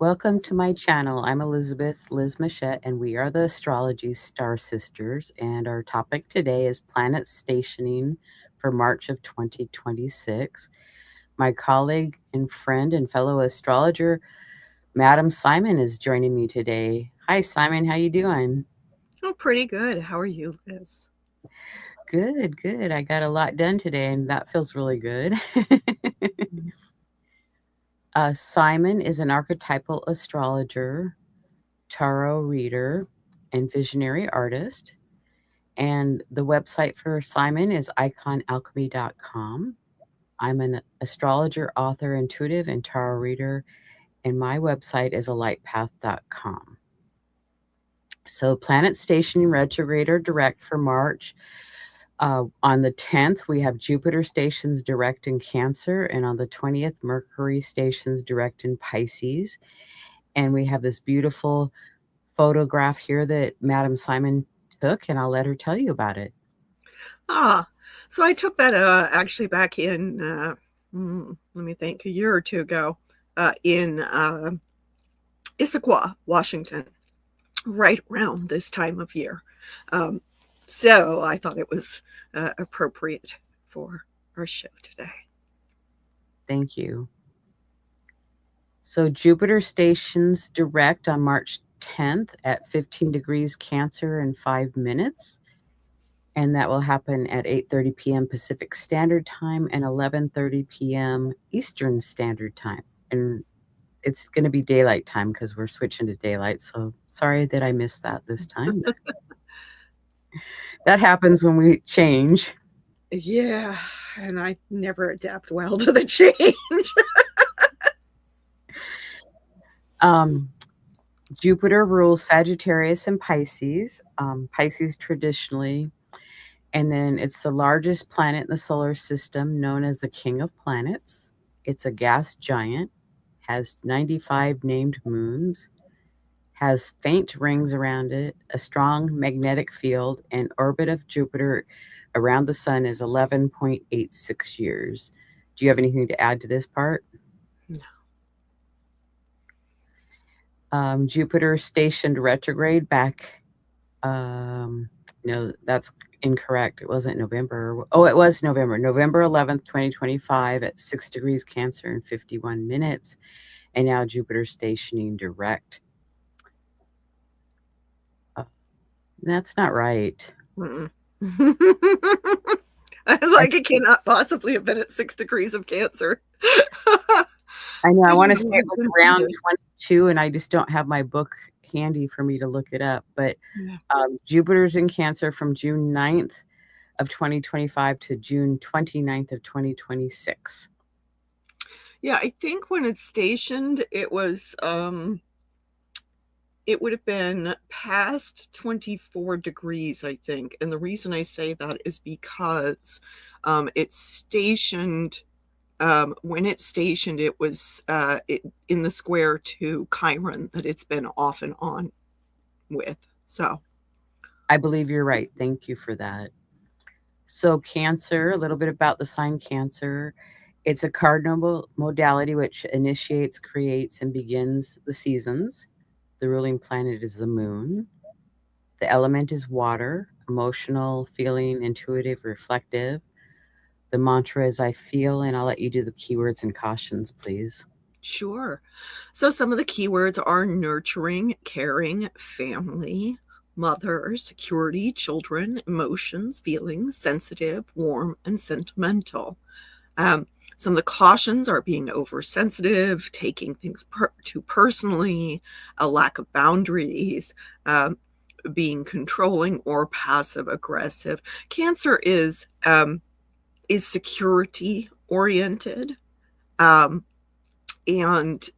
Welcome to my channel. I'm Elizabeth Liz Machette, and we are the Astrology Star Sisters. And our topic today is planet stationing for March of 2026. My colleague and friend and fellow astrologer, Madam Simon, is joining me today. Hi, Simon. How you doing? Oh, pretty good. How are you, Liz? Good, good. I got a lot done today, and that feels really good. Simon is an archetypal astrologer, tarot reader, and visionary artist. And the website for Simon is iconalchemy.com. I'm an astrologer, author, intuitive, and tarot reader, and my website is alightpath.com. So, planet station retrograde or direct for March. On the 10th, we have Jupiter stations direct in Cancer, and on the 20th, Mercury stations direct in Pisces. And we have this beautiful photograph here that Madam Simon took, and I'll let her tell you about it. So I took that actually back in, let me think, a year or two ago in Issaquah, Washington, right around this time of year. So I thought it was appropriate for our show today. Thank you. So Jupiter stations direct on March 10th at 15 degrees Cancer in 5 minutes. And that will happen at 8:30 p.m. Pacific Standard Time and 11:30 p.m. Eastern Standard Time. And it's going to be daylight time because we're switching to daylight. So sorry that I missed that this time. That happens when we change. Yeah, and I never adapt well to the change. Um, Jupiter rules Sagittarius and Pisces. Pisces traditionally, and then it's the largest planet in the solar system, known as the King of Planets. It's a gas giant, has 95 named moons, has faint rings around it, a strong magnetic field, and orbit of Jupiter around the sun is 11.86 years. Do you have anything to add to this part? No. Jupiter stationed retrograde back. No, that's incorrect. It wasn't November. Oh, it was November. November 11th, 2025 at 6 degrees Cancer in 51 minutes. And now Jupiter stationing direct. That's not right. I was like, it cannot possibly have been at 6 degrees of Cancer. I know. I want to say it You was can see around this. 22, and I just don't have my book handy for me to look it up. But Yeah. Jupiter's in Cancer from June 9th of 2025 to June 29th of 2026. Yeah, I think when it's stationed, it would have been past 24 degrees, I think. And the reason I say that is because it's stationed. When it's stationed, it was in the square to Chiron that it's been off and on with. So, I believe you're right. Thank you for that. So, Cancer, a little bit about the sign Cancer. It's a cardinal modality which initiates, creates, and begins the seasons. The ruling planet is the moon. The element is water, emotional, feeling, intuitive, reflective. The mantra is I feel, and I'll let you do the keywords and cautions, please. sure. So, some of the keywords are nurturing, caring, family, mother, security, children, emotions, feelings, sensitive, warm, and sentimental. Um, some of the cautions are being oversensitive, taking things too personally, a lack of boundaries, being controlling or passive aggressive. Cancer is security oriented, um, and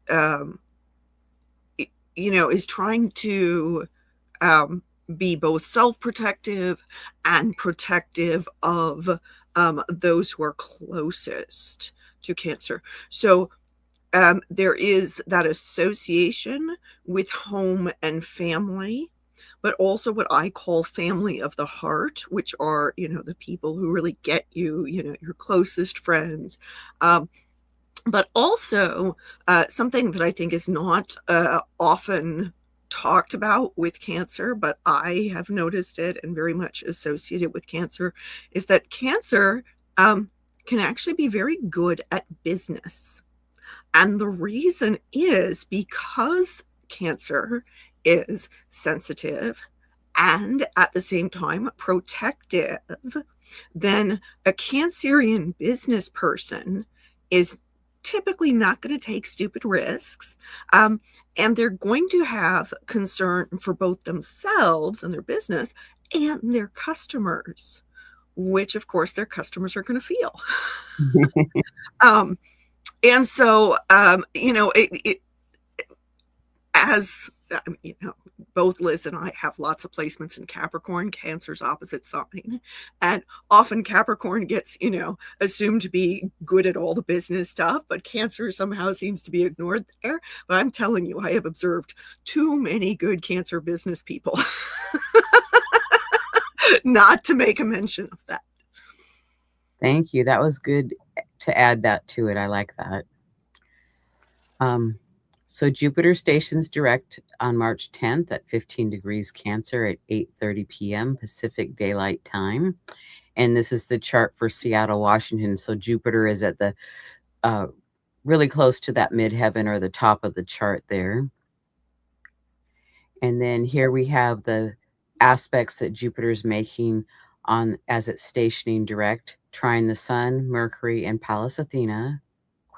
is trying to be both self-protective and protective of those who are closest to Cancer. So there is that association with home and family, but also what I call family of the heart, which are, the people who really get you, your closest friends. Um, But also, something that I think is not often talked about with Cancer, but I have noticed it and very much associated with Cancer, is that Cancer can actually be very good at business. And the reason is because Cancer is sensitive and at the same time protective, then a Cancerian business person is typically not going to take stupid risks. And they're going to have concern for both themselves and their business and their customers, which of course their customers are going to feel. um, and so, as both Liz and I have lots of placements in Capricorn, Cancer's opposite sign. And often Capricorn gets, assumed to be good at all the business stuff, but Cancer somehow seems to be ignored there. But I'm telling you, I have observed too many good Cancer business people not to make a mention of that. Thank you. That was good to add that to it. I like that. So Jupiter stations direct on March 10th at 15 degrees Cancer at 8:30 p.m. Pacific Daylight Time. And this is the chart for Seattle, Washington. So Jupiter is at the really close to that midheaven or the top of the chart there. And then here we have the aspects that Jupiter is making on as it's stationing direct, trine the Sun, Mercury, and Pallas Athena,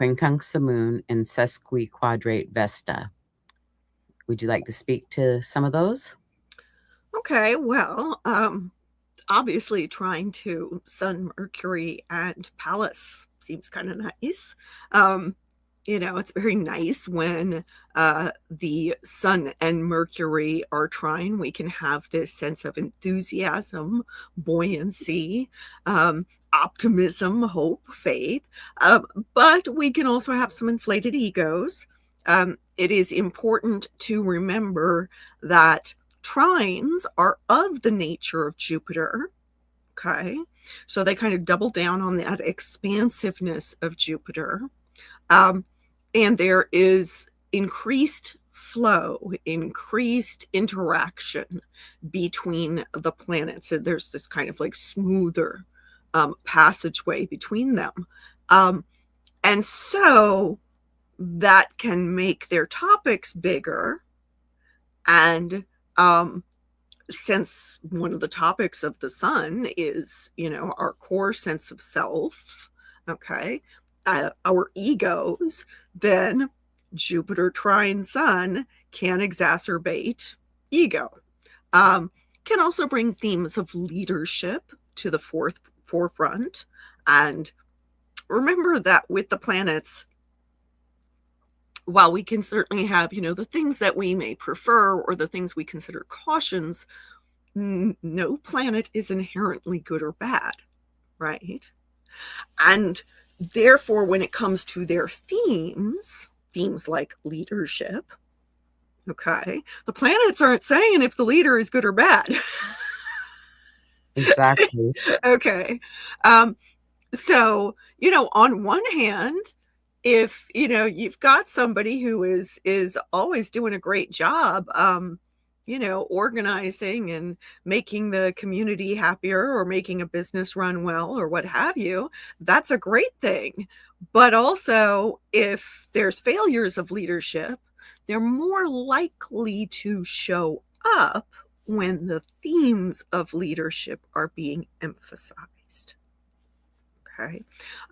quincunx the Moon, and sesquiquadrate Vesta. Would you like to speak to some of those? Okay, well, obviously trying to Sun, Mercury, and Pallas seems kind of nice. It's very nice when the Sun and Mercury are trine. We can have this sense of enthusiasm, buoyancy, optimism, hope, faith. But we can also have some inflated egos. It is important to remember that trines are of the nature of Jupiter. Okay. So they kind of double down on that expansiveness of Jupiter. And there is increased flow, increased interaction between the planets. And there's this kind of like smoother passageway between them. And so that can make their topics bigger. And since one of the topics of the Sun is, our core sense of self, okay, our egos, then Jupiter trine Sun can exacerbate ego. Can also bring themes of leadership to the forefront. And remember that with the planets, while we can certainly have, the things that we may prefer or the things we consider cautions, no planet is inherently good or bad, right? And therefore, when it comes to their themes like leadership, okay, the planets aren't saying if the leader is good or bad. Exactly. Okay. So, on one hand, if, you've got somebody who is always doing a great job, organizing and making the community happier or making a business run well or what have you, that's a great thing. But also, if there's failures of leadership, they're more likely to show up when the themes of leadership are being emphasized. Okay.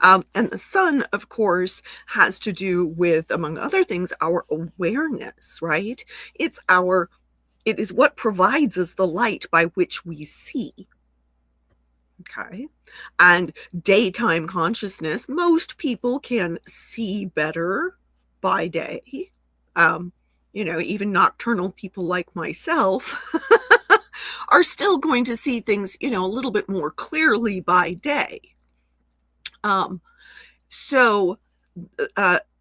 And the Sun, of course, has to do with, among other things, our awareness, right? It is what provides us the light by which we see. Okay. And daytime consciousness, most people can see better by day. Even nocturnal people like myself are still going to see things, a little bit more clearly by day. So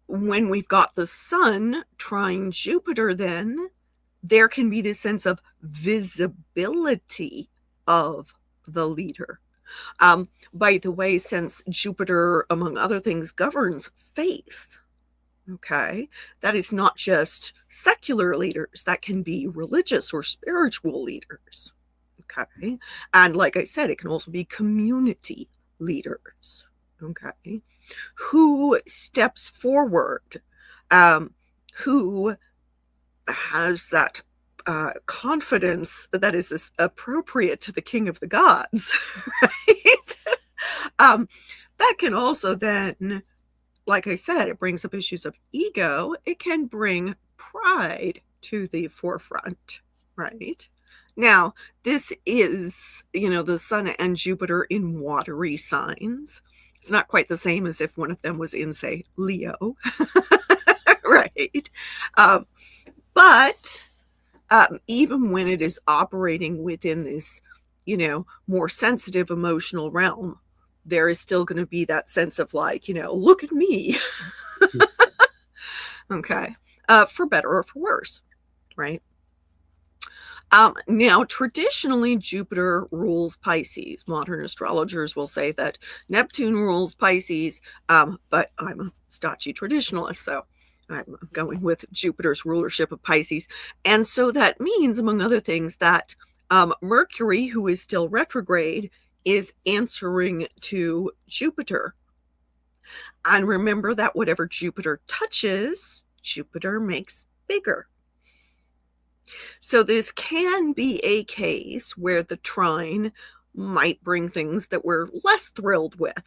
when we've got the Sun trine Jupiter, then there can be this sense of visibility of the leader. By the way, since Jupiter, among other things, governs faith, okay, that is not just secular leaders, that can be religious or spiritual leaders, okay? And like I said, it can also be community leaders, okay, who steps forward, who has that confidence that is appropriate to the king of the gods, right? That can also then, like I said, it brings up issues of ego. It can bring pride to the forefront, right? Now, this is, the Sun and Jupiter in watery signs. It's not quite the same as if one of them was in, say, Leo, right? But even when it is operating within this, more sensitive emotional realm, there is still going to be that sense of like, look at me. Okay. For better or for worse, right? Now, traditionally, Jupiter rules Pisces. Modern astrologers will say that Neptune rules Pisces, but I'm a stodgy traditionalist, so I'm going with Jupiter's rulership of Pisces. And so that means, among other things, that Mercury, who is still retrograde, is answering to Jupiter. And remember that whatever Jupiter touches, Jupiter makes bigger. So this can be a case where the trine might bring things that we're less thrilled with,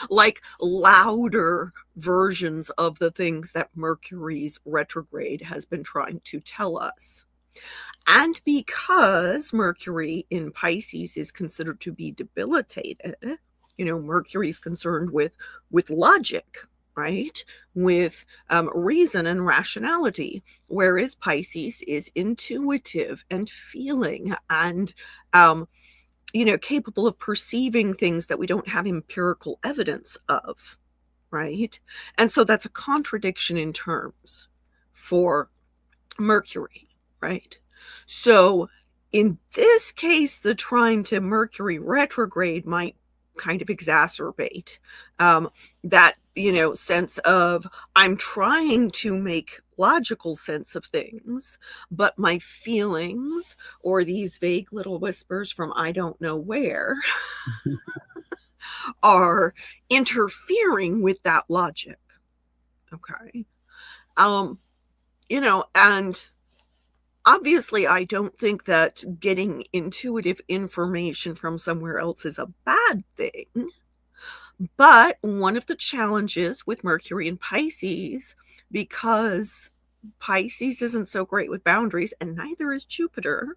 like louder versions of the things that Mercury's retrograde has been trying to tell us. And because Mercury in Pisces is considered to be debilitated, Mercury's concerned with logic, right? With reason and rationality, whereas Pisces is intuitive and feeling and, capable of perceiving things that we don't have empirical evidence of, right? And so that's a contradiction in terms for Mercury, right? So in this case, the trine to Mercury retrograde might kind of exacerbate that, sense of I'm trying to make logical sense of things, but my feelings or these vague little whispers from I don't know where are interfering with that logic. Okay. And obviously, I don't think that getting intuitive information from somewhere else is a bad thing. But one of the challenges with Mercury in Pisces, because Pisces isn't so great with boundaries, and neither is Jupiter,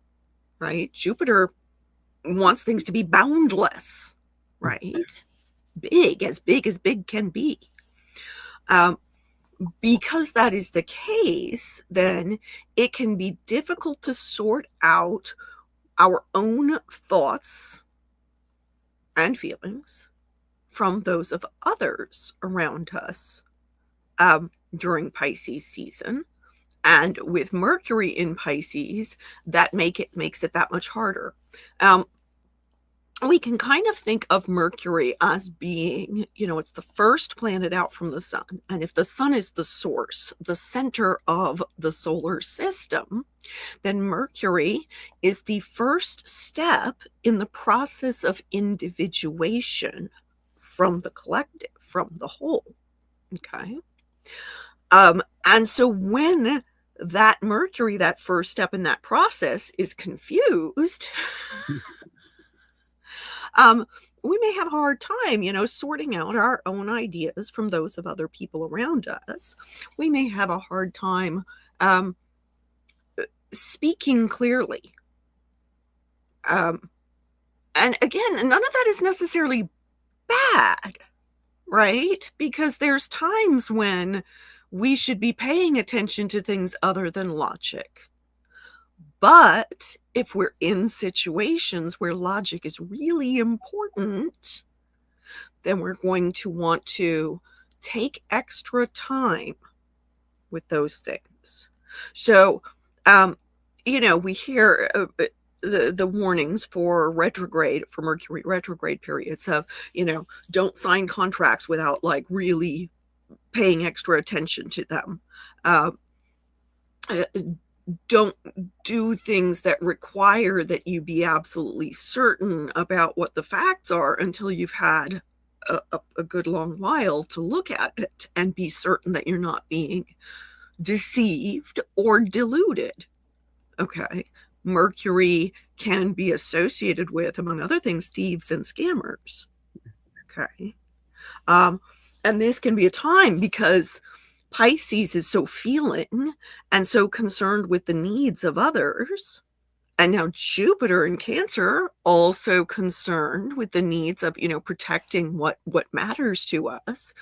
right? Jupiter wants things to be boundless, right? Big as big can be. Because that is the case, then it can be difficult to sort out our own thoughts and feelings from those of others around us during Pisces season. And with Mercury in Pisces, that makes it that much harder. We can kind of think of Mercury as being, it's the first planet out from the sun. And if the sun is the source, the center of the solar system, then Mercury is the first step in the process of individuation from the collective, from the whole. Okay. And so when that Mercury, that first step in that process, is confused, we may have a hard time, sorting out our own ideas from those of other people around us. We may have a hard time speaking clearly. And again, none of that is necessarily bad, right? Because there's times when we should be paying attention to things other than logic. But if we're in situations where logic is really important, then we're going to want to take extra time with those things. So, we hear the warnings for Mercury retrograde periods of, don't sign contracts without like really paying extra attention to them. Uh, don't do things that require that you be absolutely certain about what the facts are until you've had a good long while to look at it and be certain that you're not being deceived or deluded. Okay. Mercury can be associated with, among other things, thieves and scammers. Okay. And this can be a time because Pisces is so feeling and so concerned with the needs of others. And now Jupiter in Cancer also concerned with the needs of, protecting what matters to us.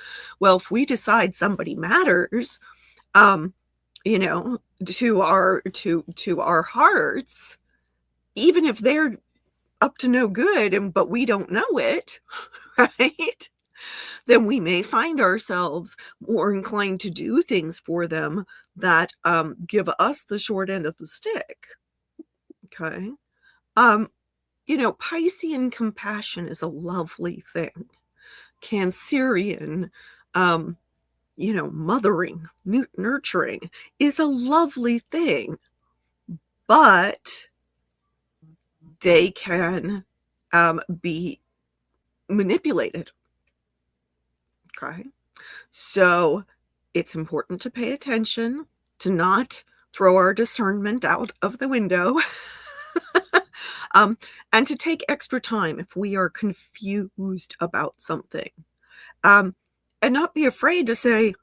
Well, if we decide somebody matters, to our hearts, even if they're up to no good, but we don't know it, right? Then we may find ourselves more inclined to do things for them that give us the short end of the stick. Okay. Piscean compassion is a lovely thing. Cancerian, mothering, nurturing is a lovely thing, but they can be manipulated. Okay. So it's important to pay attention, to not throw our discernment out of the window, and to take extra time if we are confused about something. And not be afraid to say,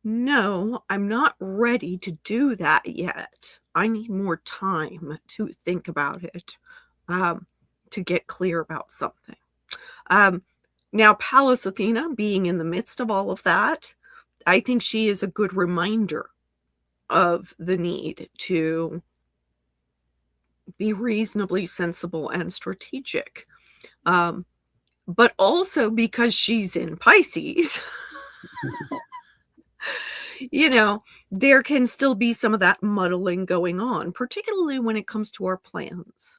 no, I'm not ready to do that yet. I need more time to think about it, to get clear about something. Now, Pallas Athena being in the midst of all of that, I think she is a good reminder of the need to be reasonably sensible and strategic. But also because she's in Pisces, there can still be some of that muddling going on, particularly when it comes to our plans.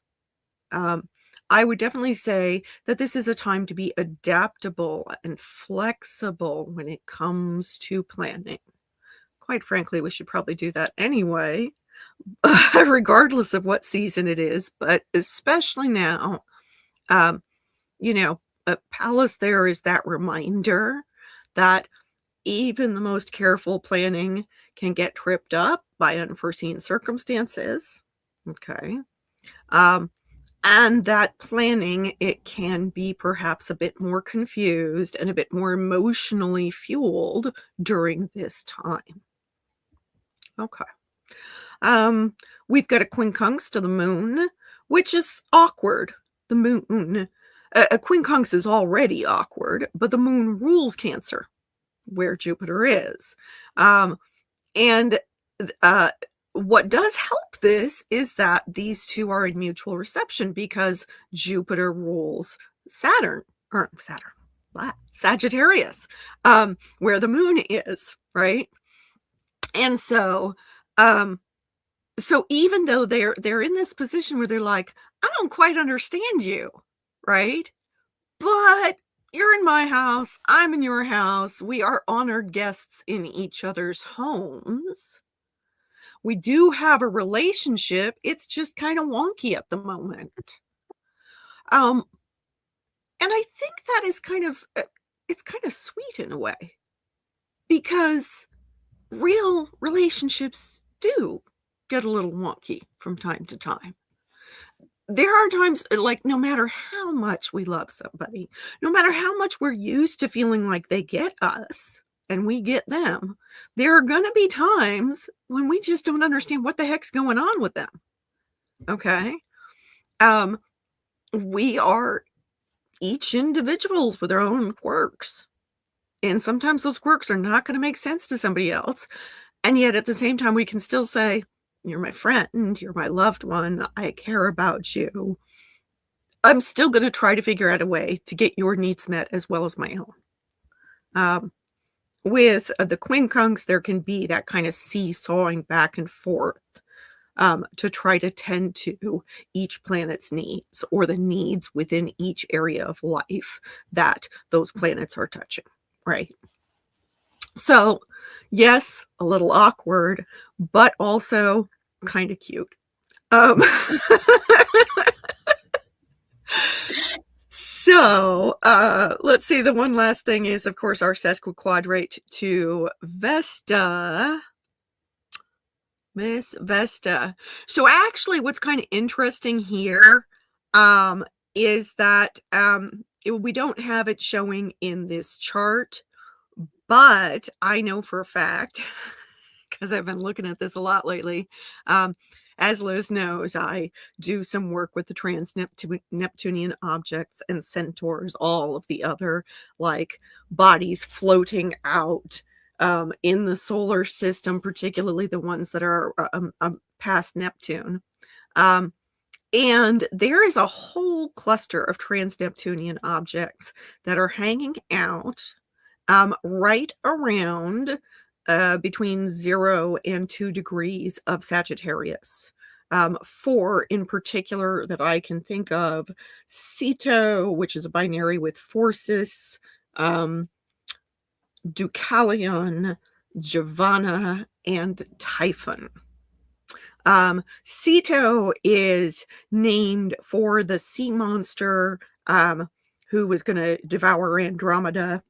I would definitely say that this is a time to be adaptable and flexible when it comes to planning. Quite frankly, we should probably do that anyway, regardless of what season it is, but especially now. Pallas there is that reminder that even the most careful planning can get tripped up by unforeseen circumstances. Okay. And that planning, it can be perhaps a bit more confused and a bit more emotionally fueled during this time. Okay. We've got a quincunx to the moon, which is awkward. The moon, a quincunx is already awkward, but the moon rules Cancer, where Jupiter is. And what does help this is that these two are in mutual reception because Jupiter rules Sagittarius, where the moon is, right? And so even though they're in this position where they're like, I don't quite understand you, right? But you're in my house, I'm in your house, we are honored guests in each other's homes. We do have a relationship, it's just kind of wonky at the moment. And I think that is it's kind of sweet in a way, because real relationships do get a little wonky from time to time. There are times, like, no matter how much we love somebody, no matter how much we're used to feeling like they get us and we get them, there are going to be times when we just don't understand what the heck's going on with them. Okay. We are each individuals with their own quirks. And sometimes those quirks are not going to make sense to somebody else. And yet at the same time, we can still say, you're my friend, you're my loved one, I care about you. I'm still going to try to figure out a way to get your needs met as well as my own. With the quincunx, there can be that kind of seesawing back and forth. to try to tend to each planet's needs or the needs within each area of life that those planets are touching, right? So, yes, a little awkward, but also kind of cute. So, let's see, the one last thing is, of course, our sesquiquadrate to Vesta. Miss Vesta. So actually what's kind of interesting here is that we don't have it showing in this chart, but I know for a fact, because I've been looking at this a lot lately, as Liz knows, I do some work with the trans-Neptunian objects and centaurs, all of the other like bodies floating out in the solar system, particularly the ones that are past Neptune. And there is a whole cluster of trans-Neptunian objects that are hanging out right around between 0 and 2 degrees of Sagittarius. 4 in particular that I can think of: Ceto, which is a binary with Phorcys, Deucalion, Giovanna, and Typhon. Ceto is named for the sea monster who was going to devour Andromeda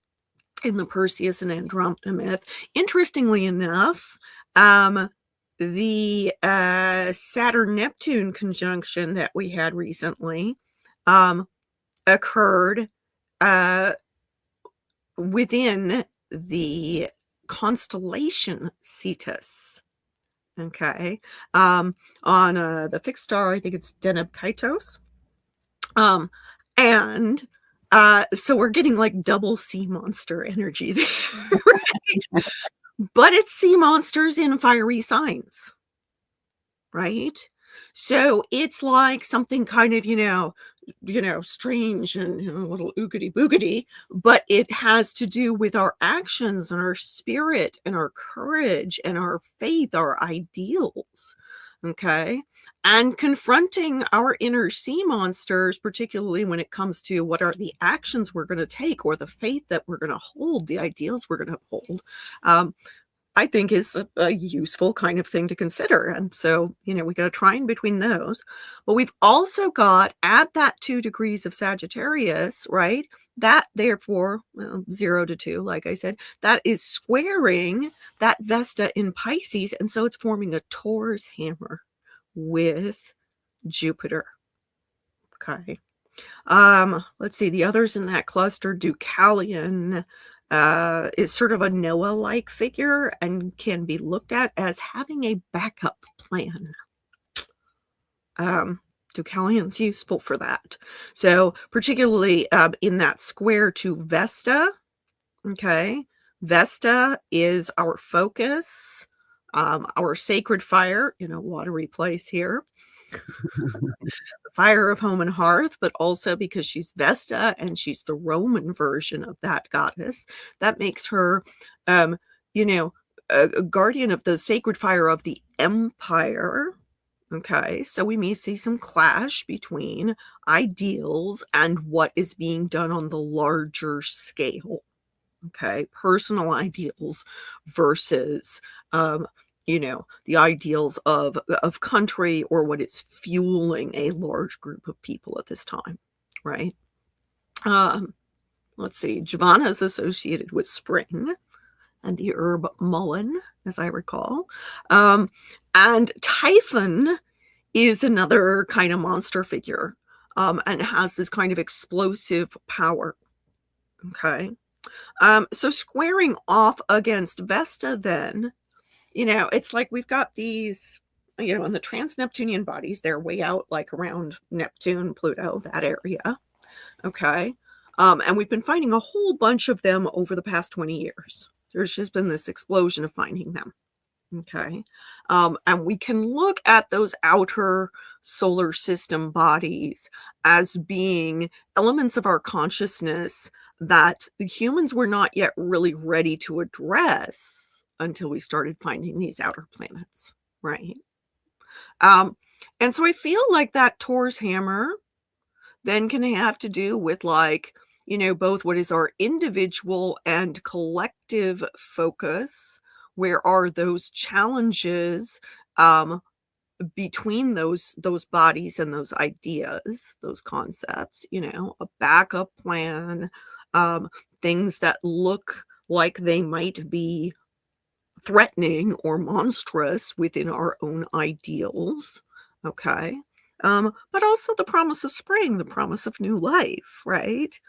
in the Perseus and Andromeda myth. Interestingly enough, the Saturn-Neptune conjunction that we had recently occurred within the constellation Cetus. Okay. On the fixed star, I think it's Deneb Kaitos. And so we're getting like double sea monster energy there, right? But it's sea monsters in fiery signs, right? So it's like something kind of, strange and a little oogity boogity, but it has to do with our actions and our spirit and our courage and our faith, our ideals. Okay. And confronting our inner sea monsters, particularly when it comes to what are the actions we're going to take or the faith that we're going to hold, the ideals we're going to hold, I think is a useful kind of thing to consider. And so, we got to try in between those. But we've also got at that 2 degrees of Sagittarius, right? That therefore, 0 to 2, like I said, that is squaring that Vesta in Pisces. And so it's forming a Taurus hammer with Jupiter. Okay. Let's see, the others in that cluster, Deucalion, is sort of a Noah-like figure and can be looked at as having a backup plan. Deucalion's useful for that. So particularly in that square to Vesta, okay, Vesta is our focus, our sacred fire, watery place here. The fire of home and hearth, but also because she's Vesta and she's the Roman version of that goddess, that makes her, a guardian of the sacred fire of the empire. Okay, so we may see some clash between ideals and what is being done on the larger scale. Okay, personal ideals versus the ideals of country or what is fueling a large group of people at this time, right? Let's see, Giovanna is associated with spring and the herb mullein, as I recall. And Typhon is another kind of monster figure and has this kind of explosive power. Okay. So squaring off against Vesta then, it's like we've got these, in the trans-Neptunian bodies, they're way out like around Neptune, Pluto, that area. Okay. And we've been finding a whole bunch of them over the past 20 years. There's just been this explosion of finding them. Okay. And we can look at those outer solar system bodies as being elements of our consciousness that humans were not yet really ready to address until we started finding these outer planets, right? And so I feel like that Taurus hammer then can have to do with, like, both what is our individual and collective focus. Where are those challenges um, between those bodies and those ideas, those concepts, a backup plan, um, things that look like they might be threatening or monstrous within our own ideals, okay? But also the promise of spring, the promise of new life, right?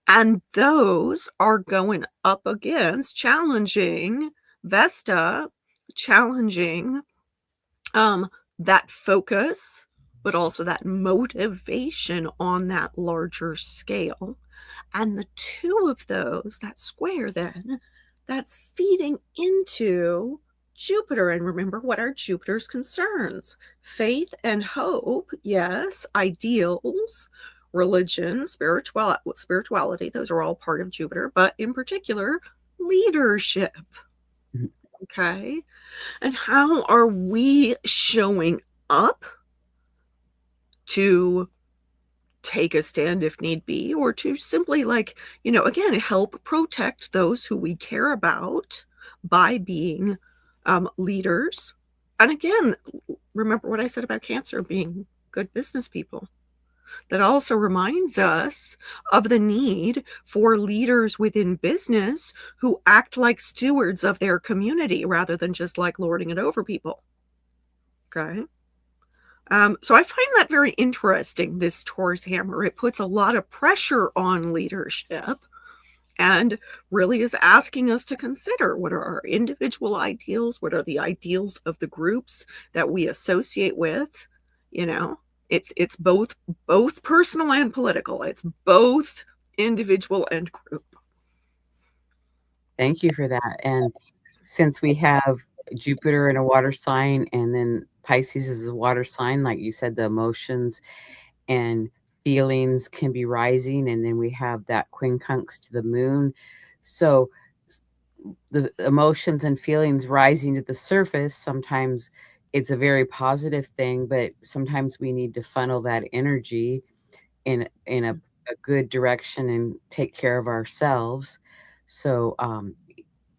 And those are going up against challenging Vesta, challenging um, that focus, but also that motivation on that larger scale. And the two of those, that square then, that's feeding into Jupiter. And remember, what are Jupiter's concerns? Faith and hope, yes, ideals, religion, spirituality, those are all part of Jupiter, but in particular, leadership. Mhm. Okay. And how are we showing up to take a stand if need be, or to simply, like, again, help protect those who we care about by being leaders? And again, remember what I said about Cancer being good business people. That also reminds us of the need for leaders within business who act like stewards of their community rather than just like lording it over people. Okay. So I find that very interesting, this Taurus hammer. It puts a lot of pressure on leadership and really is asking us to consider what are our individual ideals, what are the ideals of the groups that we associate with. It's both personal and political. It's both individual and group. Thank you for that. And since we have Jupiter in a water sign and then Pisces is a water sign, like you said, the emotions and feelings can be rising. And then we have that quincunx to the moon. So the emotions and feelings rising to the surface, sometimes it's a very positive thing, but sometimes we need to funnel that energy in a good direction and take care of ourselves. So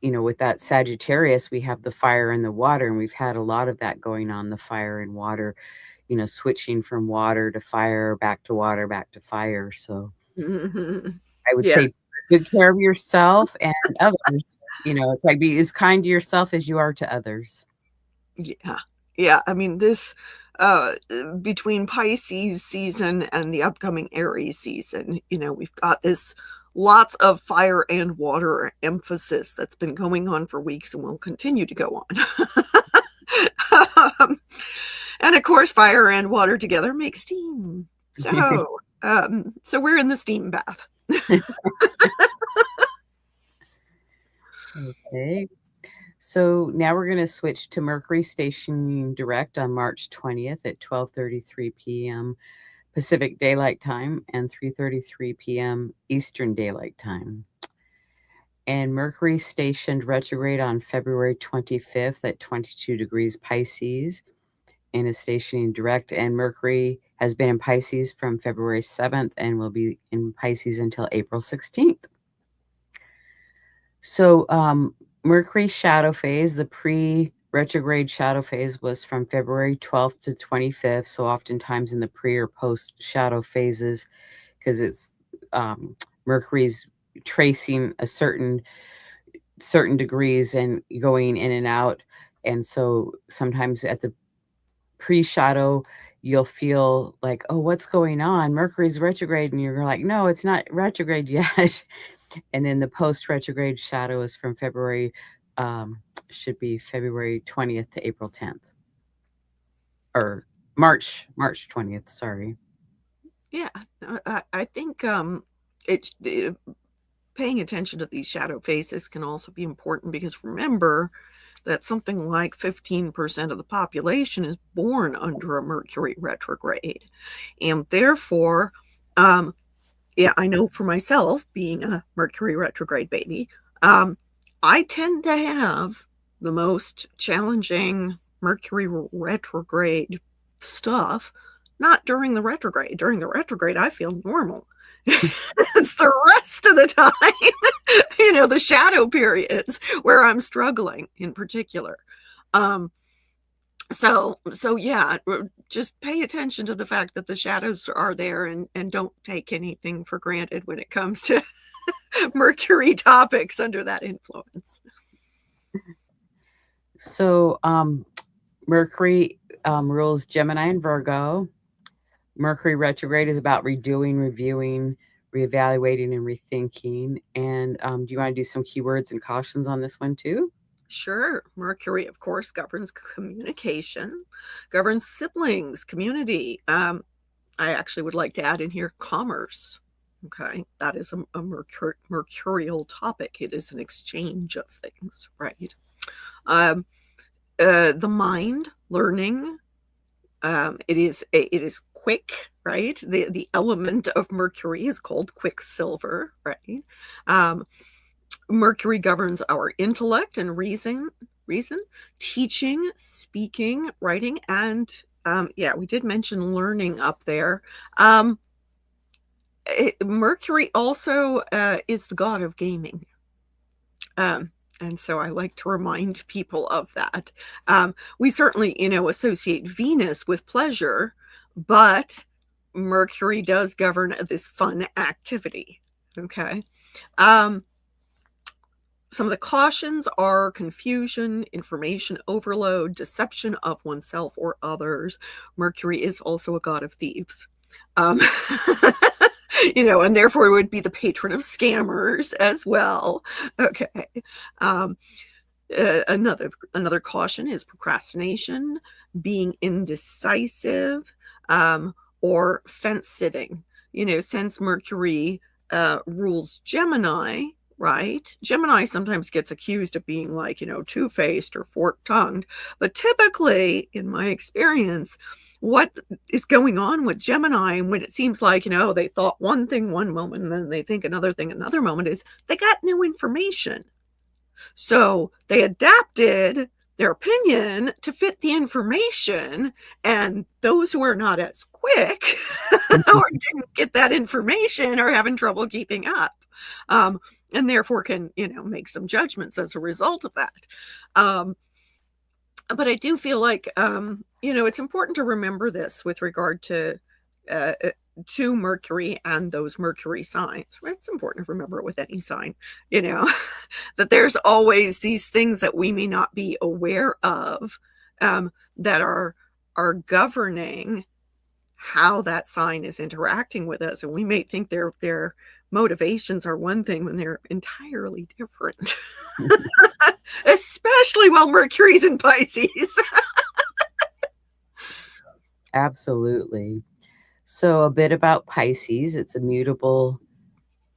with that Sagittarius, we have the fire and the water, and we've had a lot of that going on, the fire and water, switching from water to fire, back to water, back to fire. So I would say Yes. good care of yourself and others. It's like be as kind to yourself as you are to others. Yeah. Yeah. I mean, this between Pisces season and the upcoming Aries season, we've got this lots of fire and water emphasis that's been going on for weeks and will continue to go on. And of course, fire and water together make steam. So, so we're in the steam bath. Okay. So now we're going to switch to Mercury stationing direct on March 20th at 12:33 p.m. Pacific Daylight Time and 3:33 p.m. Eastern Daylight Time. And Mercury stationed retrograde on February 25th at 22 degrees Pisces and is stationing direct. And Mercury has been in Pisces from February 7th and will be in Pisces until April 16th. So Mercury shadow phase, the pre-retrograde shadow phase was from February 12th to 25th. So oftentimes in the pre or post shadow phases, because it's Mercury's tracing a certain degrees and going in and out. And so sometimes at the pre-shadow, you'll feel like, oh, what's going on? Mercury's retrograde. And you're like, no, it's not retrograde yet. And then the post-retrograde shadow is from February, should be February 20th to April 10th. Or March 20th, sorry. Yeah, I think paying attention to these shadow phases can also be important, because remember that something like 15% of the population is born under a Mercury retrograde. And therefore, yeah, I know for myself, being a Mercury retrograde baby, I tend to have the most challenging Mercury retrograde stuff, not during the retrograde. During the retrograde, I feel normal. It's the rest of the time, the shadow periods where I'm struggling in particular. So yeah, just pay attention to the fact that the shadows are there, and don't take anything for granted when it comes to Mercury topics under that influence. So Mercury rules Gemini and Virgo. Mercury retrograde is about redoing, reviewing, reevaluating, and rethinking. And do you want to do some keywords and cautions on this one too? Sure. Mercury, of course, governs communication, governs siblings, community. I actually would like to add in here commerce. Okay, that is a mercurial topic. It is an exchange of things, right? The mind, learning. It is quick, right? The element of Mercury is called quicksilver, right? Mercury governs our intellect and reason, teaching, speaking, writing, and we did mention learning up there. Mercury also is the god of gaming. And so I like to remind people of that. We certainly, associate Venus with pleasure, but Mercury does govern this fun activity. Okay. Some of the cautions are confusion, information overload, deception of oneself or others. Mercury is also a god of thieves. And therefore would be the patron of scammers as well. Okay. Another caution is procrastination, being indecisive, or fence sitting. Since Mercury rules Gemini, right? Gemini sometimes gets accused of being like, two-faced or fork-tongued. But typically, in my experience, what is going on with Gemini when it seems like, they thought one thing one moment and then they think another thing another moment is they got new information. So they adapted their opinion to fit the information, and those who are not as quick or didn't get that information are having trouble keeping up. And therefore can, make some judgments as a result of that. But I do feel like, it's important to remember this with regard to Mercury and those Mercury signs. It's important to remember with any sign, that there's always these things that we may not be aware of that are governing how that sign is interacting with us. And we may think their motivations are one thing when they're entirely different. Especially while Mercury's in Pisces. Absolutely. So a bit about Pisces. It's a mutable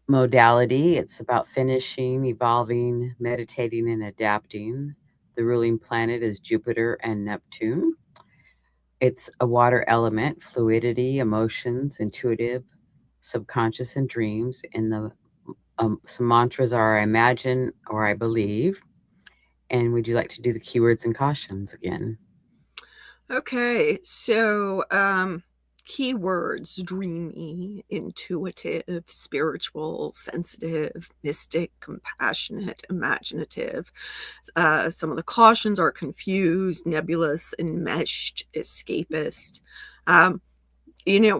modality. It's about finishing, evolving, meditating, and adapting. The ruling planet is Jupiter and Neptune. It's a water element, fluidity, emotions, intuitive, subconscious, and dreams. And some mantras are I imagine or I believe. And would you like to do the keywords and cautions again? Okay, so keywords: dreamy, intuitive, spiritual, sensitive, mystic, compassionate, imaginative. Some of the cautions are confused, nebulous, enmeshed, escapist.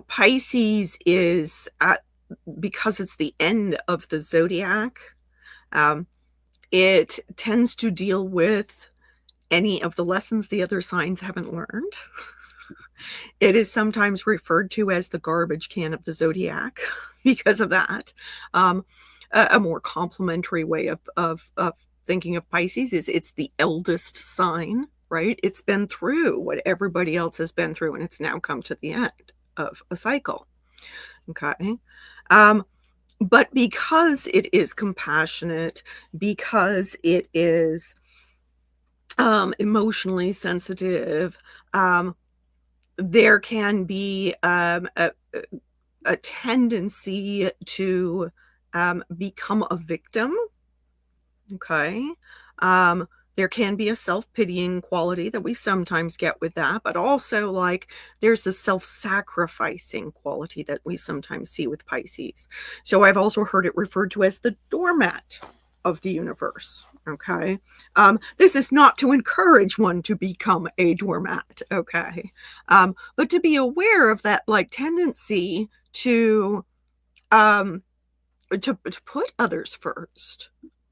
Pisces is, because it's the end of the zodiac, it tends to deal with any of the lessons the other signs haven't learned. It is sometimes referred to as the garbage can of the zodiac because of that. A more complimentary way of thinking of Pisces is it's the eldest sign, right? It's been through what everybody else has been through, and it's now come to the end of a cycle. Okay. But because it is compassionate, because it is emotionally sensitive, there can be a tendency to become a victim. Okay. There can be a self-pitying quality that we sometimes get with that, but also like there's a self-sacrificing quality that we sometimes see with Pisces. So I've also heard it referred to as the doormat of the universe. Okay. This is not to encourage one to become a doormat. Okay. But to be aware of that like tendency to put others first,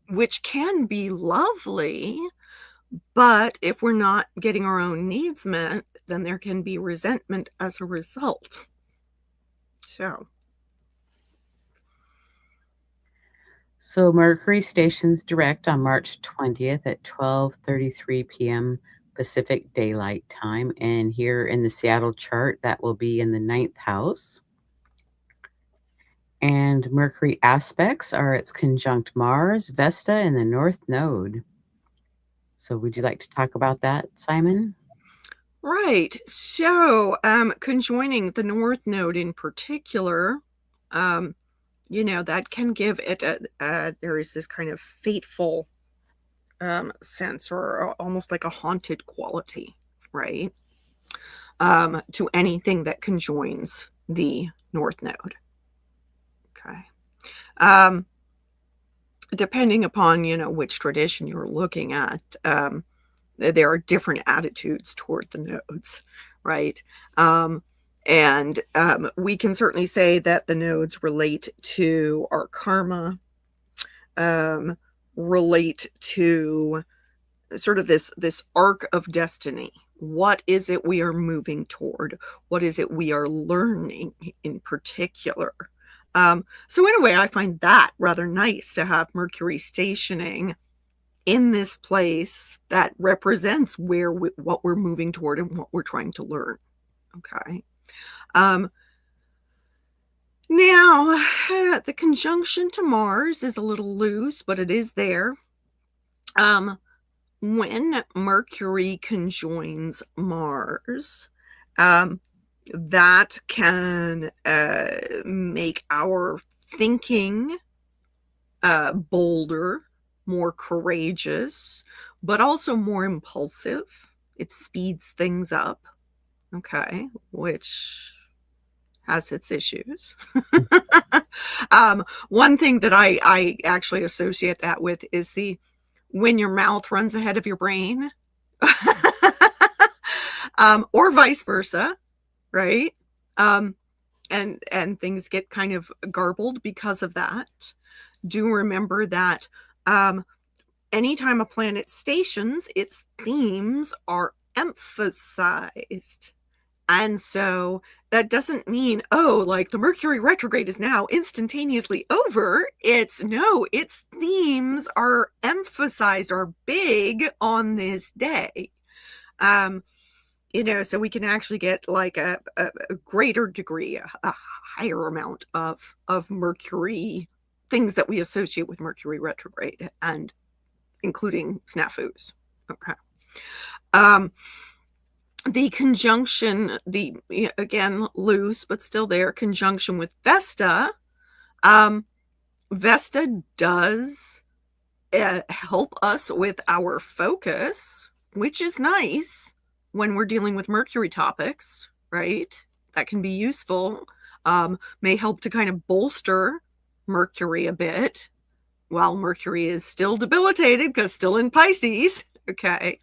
which can be lovely, but if we're not getting our own needs met, then there can be resentment as a result. So Mercury stations direct on March 20th at 12:33 p.m. Pacific Daylight Time. And here in the Seattle chart, that will be in the 9th house. And Mercury aspects are its conjunct Mars, Vesta, and the North Node. So would you like to talk about that, Simon? Right. So conjoining the North Node in particular, that can give it there is this kind of fateful sense, or almost like a haunted quality, right? To anything that conjoins the North Node. Okay. Depending upon, which tradition you're looking at, there are different attitudes toward the nodes, right? And we can certainly say that the nodes relate to our karma, relate to sort of this arc of destiny. What is it we are moving toward? What is it we are learning in particular? So in a way, I find that rather nice to have Mercury stationing in this place that represents what we're moving toward and what we're trying to learn. Okay. Now, the conjunction to Mars is a little loose, but it is there. When Mercury conjoins Mars, that can make our thinking bolder, more courageous, but also more impulsive. It speeds things up, okay, which has its issues. One thing that I actually associate that with is when your mouth runs ahead of your brain, or vice versa, right? And things get kind of garbled because of that. Do remember that anytime a planet stations, its themes are emphasized. And so that doesn't mean, like the Mercury retrograde is now instantaneously over. Its themes are emphasized, are big on this day. So we can actually get like a greater degree, a higher amount of Mercury, things that we associate with Mercury retrograde, and including snafus. Okay. The conjunction, again, loose, but still there, conjunction with Vesta. Vesta does help us with our focus, which is nice when we're dealing with Mercury topics, right? That can be useful. May help to kind of bolster Mercury a bit while Mercury is still debilitated because still in Pisces. Okay.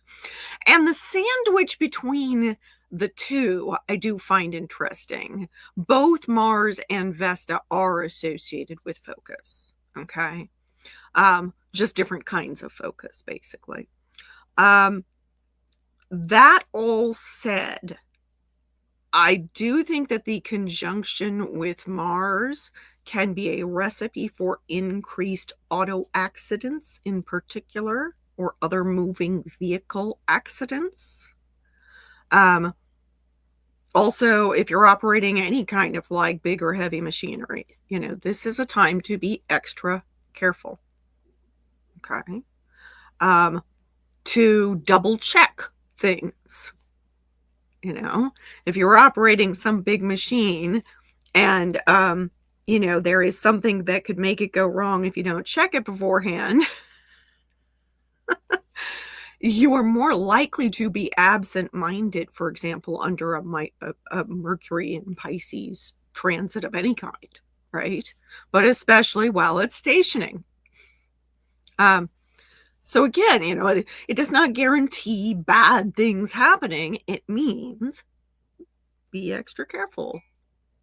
And the sandwich between the two, I do find interesting. Both Mars and Vesta are associated with focus. Okay. Just different kinds of focus, basically. That all said, I do think that the conjunction with Mars can be a recipe for increased auto accidents in particular, or other moving vehicle accidents. Also, if you're operating any kind of like big or heavy machinery, this is a time to be extra careful. Okay. To double check things. If you're operating some big machine and, there is something that could make it go wrong if you don't check it beforehand, you are more likely to be absent-minded, for example, under a Mercury in Pisces transit of any kind, right? But especially while it's stationing. So again, it does not guarantee bad things happening. It means be extra careful.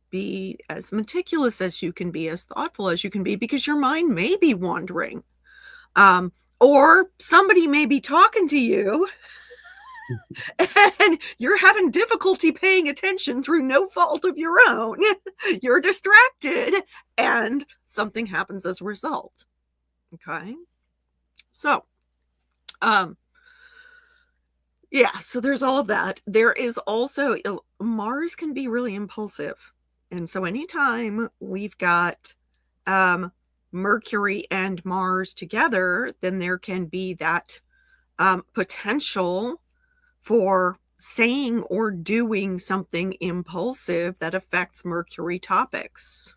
Be as meticulous as you can be, as thoughtful as you can be, because your mind may be wandering. Or somebody may be talking to you and you're having difficulty paying attention through no fault of your own. You're distracted and something happens as a result. Okay. So, yeah, so there's all of that. There is also, Mars can be really impulsive. And so anytime we've got Mercury and Mars together, then there can be that potential for saying or doing something impulsive that affects Mercury topics.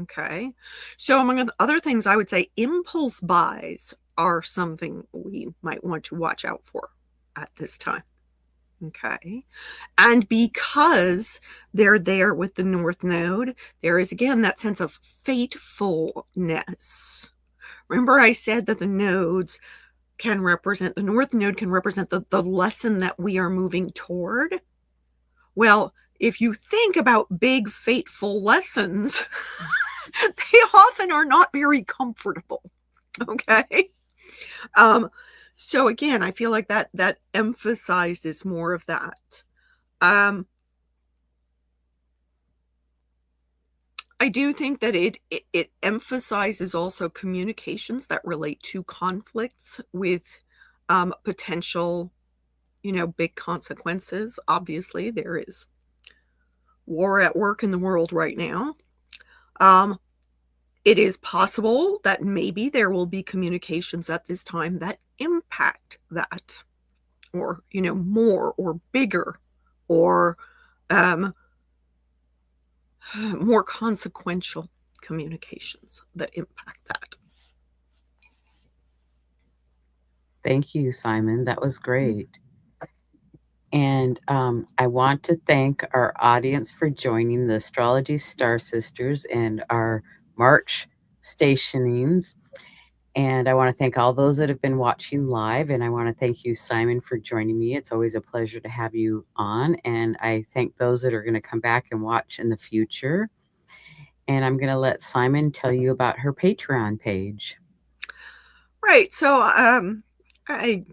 Okay. So among other things, I would say impulse buys are something we might want to watch out for at this time. Okay. And because they're there with the North Node, there is again that sense of fatefulness. Remember, I said that the North Node can represent the lesson that we are moving toward. Well, if you think about big fateful lessons, they often are not very comfortable. Okay. So again, I feel like that emphasizes more of that. I do think that it emphasizes also communications that relate to conflicts with potential, big consequences. Obviously, there is war at work in the world right now. It is possible that maybe there will be communications at this time that impact that, or, more or bigger or more consequential communications that impact that. Thank you, Simon. That was great. And I want to thank our audience for joining the Astrology Star Sisters and our March stationings. And I want to thank all those that have been watching live. And I want to thank you, Simon, for joining me. It's always a pleasure to have you on. And I thank those that are going to come back and watch in the future. And I'm going to let Simon tell you about her Patreon page. Right. So I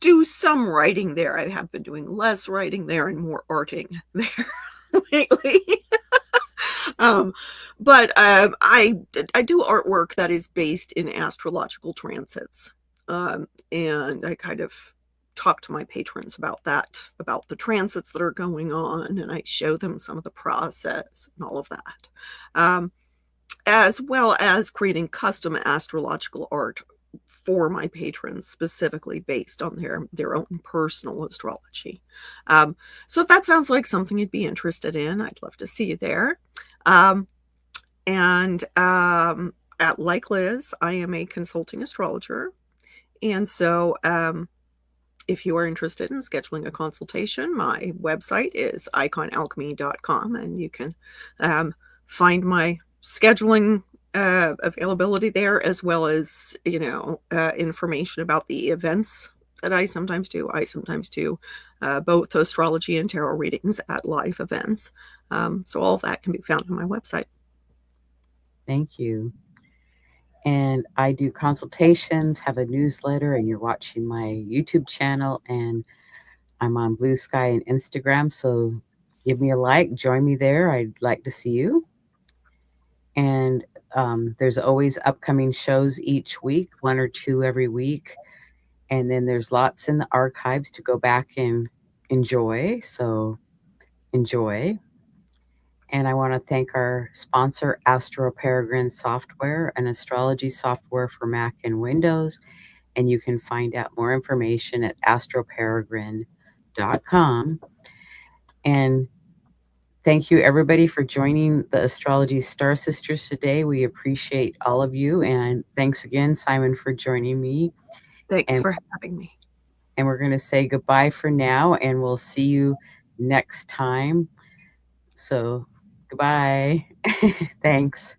do some writing there. I have been doing less writing there and more arting there lately. But I do artwork that is based in astrological transits. And I kind of talk to my patrons about that, about the transits that are going on, and I show them some of the process and all of that. As well as creating custom astrological art for my patrons, specifically based on their own personal astrology. So if that sounds like something you'd be interested in, I'd love to see you there. And at Like Liz, I am a consulting astrologer. And so if you are interested in scheduling a consultation, my website is iconalchemy.com, and you can find my scheduling availability there, as well as, information about the events that I sometimes do. I sometimes do both astrology and tarot readings at live events. So all of that can be found on my website. Thank you. And I do consultations, have a newsletter, and you're watching my YouTube channel, and I'm on Blue Sky and Instagram. So give me a like, join me there. I'd like to see you. And there's always upcoming shows each week, 1 or 2 every week. And then there's lots in the archives to go back and enjoy. So enjoy. And I want to thank our sponsor, Astro Peregrine Software, an astrology software for Mac and Windows. And you can find out more information at astroperegrine.com. And thank you, everybody, for joining the Astrology Star Sisters today. We appreciate all of you. And thanks again, Simon, for joining me. Thanks for having me. and we're going to say goodbye for now, and we'll see you next time. So, goodbye. Thanks.